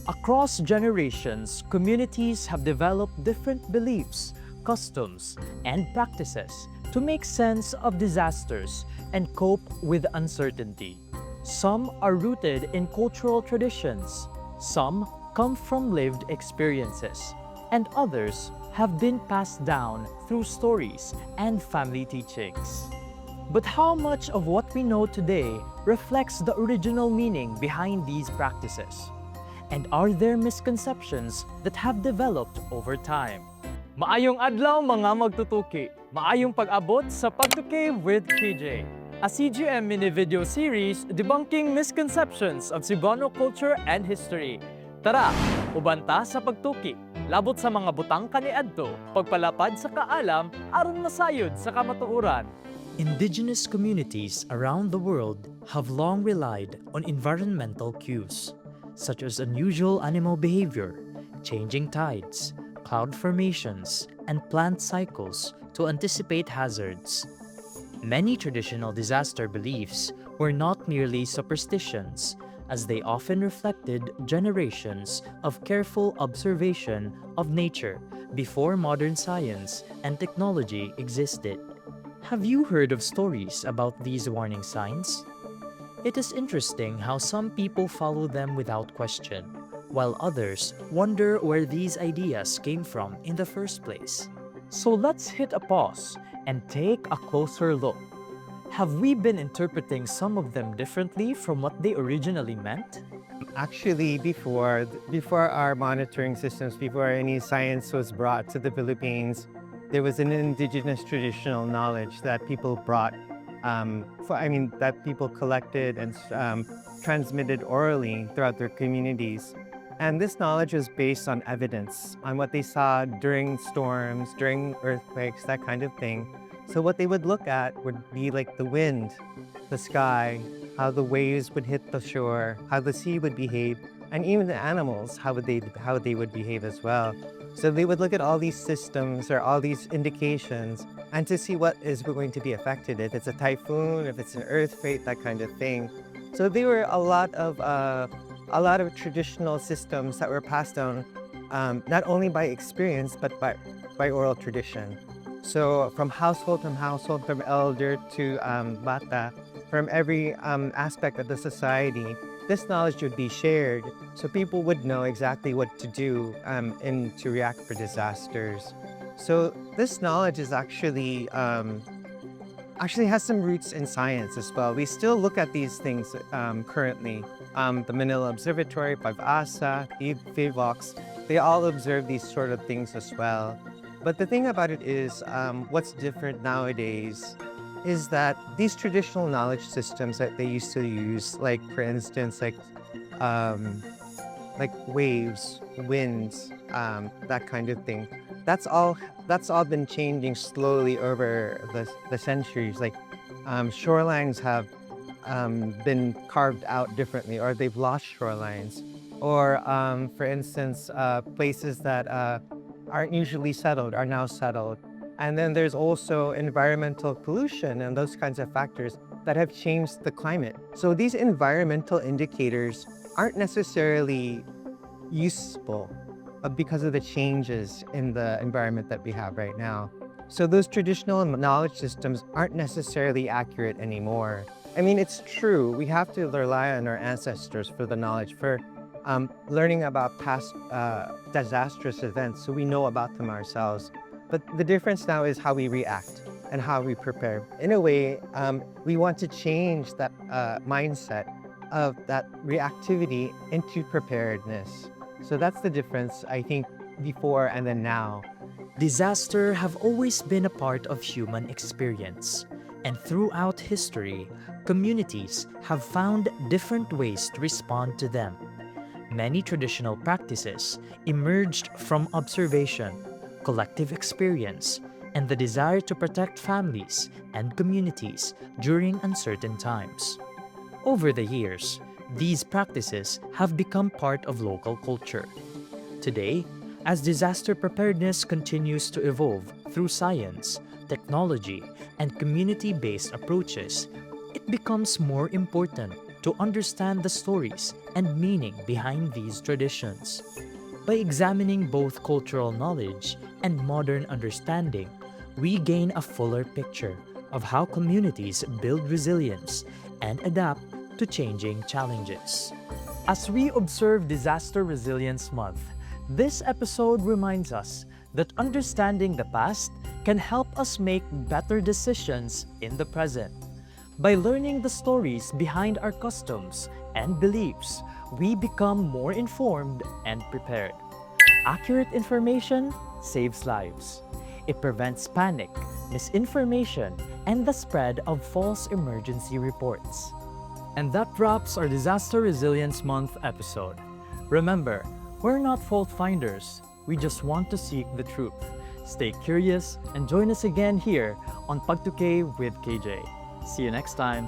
Across generations, communities have developed different beliefs, customs, and practices to make sense of disasters and cope with uncertainty. Some are rooted in cultural traditions, some come from lived experiences, and others have been passed down through stories and family teachings. But how much of what we know today reflects the original meaning behind these practices? And are there misconceptions that have developed over time? Maayong adlaw mga magtutuki! Maayong pag-abot sa PAGTU-K with KJ, a CGM mini video series debunking misconceptions of Cebuano culture and history. Tara, ubanta sa pagtuki, labot sa mga butang kaniadto, pagpalapad sa kaalam, aron masayod sa kamatuoran. Indigenous communities around the world have long relied on environmental cues, such as unusual animal behavior, changing tides, cloud formations, and plant cycles to anticipate hazards. Many traditional disaster beliefs were not merely superstitions, as they often reflected generations of careful observation of nature before modern science and technology existed. Have you heard of stories about these warning signs? It is interesting how some people follow them without question, while others wonder where these ideas came from in the first place. So let's hit a pause and take a closer look. Have we been interpreting some of them differently from what they originally meant? Actually, before our monitoring systems, before any science was brought to the Philippines, there was an indigenous traditional knowledge that people brought, that people collected and transmitted orally throughout their communities. And this knowledge was based on evidence, on what they saw during storms, during earthquakes, that kind of thing. So what they would look at would be like the wind, the sky, how the waves would hit the shore, how the sea would behave, and even the animals, how they would behave as well. So they would look at all these systems or all these indications and to see what is going to be affected, if it's a typhoon, if it's an earthquake, that kind of thing. So there were a lot of traditional systems that were passed down, not only by experience, but by oral tradition. So from household, from elder to bata, from every aspect of the society, this knowledge would be shared so people would know exactly what to do and to react for disasters. So this knowledge is actually has some roots in science as well. We still look at these things currently. The Manila Observatory, PAGTU-K, PHIVOX, they all observe these sort of things as well. But the thing about it is, what's different nowadays is that these traditional knowledge systems that they used to use, like for instance, like waves, winds, that kind of thing, that's all been changing slowly over the centuries. Like shorelines have been carved out differently, or they've lost shorelines, or for instance, places that aren't usually settled are now settled. And then there's also environmental pollution and those kinds of factors that have changed the climate. So these environmental indicators aren't necessarily useful because of the changes in the environment that we have right now. So those traditional knowledge systems aren't necessarily accurate anymore. I mean, it's true, we have to rely on our ancestors for the knowledge, for learning about past disastrous events, so we know about them ourselves. But the difference now is how we react and how we prepare. In a way, we want to change that mindset of that reactivity into preparedness. So that's the difference, I think, before and then now. Disaster have always been a part of human experience, and throughout history, communities have found different ways to respond to them. Many traditional practices emerged from observation, collective experience, and the desire to protect families and communities during uncertain times. Over the years, these practices have become part of local culture. Today, as disaster preparedness continues to evolve through science, technology, and community-based approaches, it becomes more important to understand the stories and meaning behind these traditions. By examining both cultural knowledge and modern understanding, we gain a fuller picture of how communities build resilience and adapt to changing challenges. As we observe Disaster Resilience Month, this episode reminds us that understanding the past can help us make better decisions in the present. By learning the stories behind our customs and beliefs, we become more informed and prepared. Accurate information saves lives. It prevents panic, misinformation, and the spread of false emergency reports. And that wraps our Disaster Resilience Month episode. Remember, we're not fault finders. We just want to seek the truth. Stay curious and join us again here on PAGTU-K with KJ. See you next time.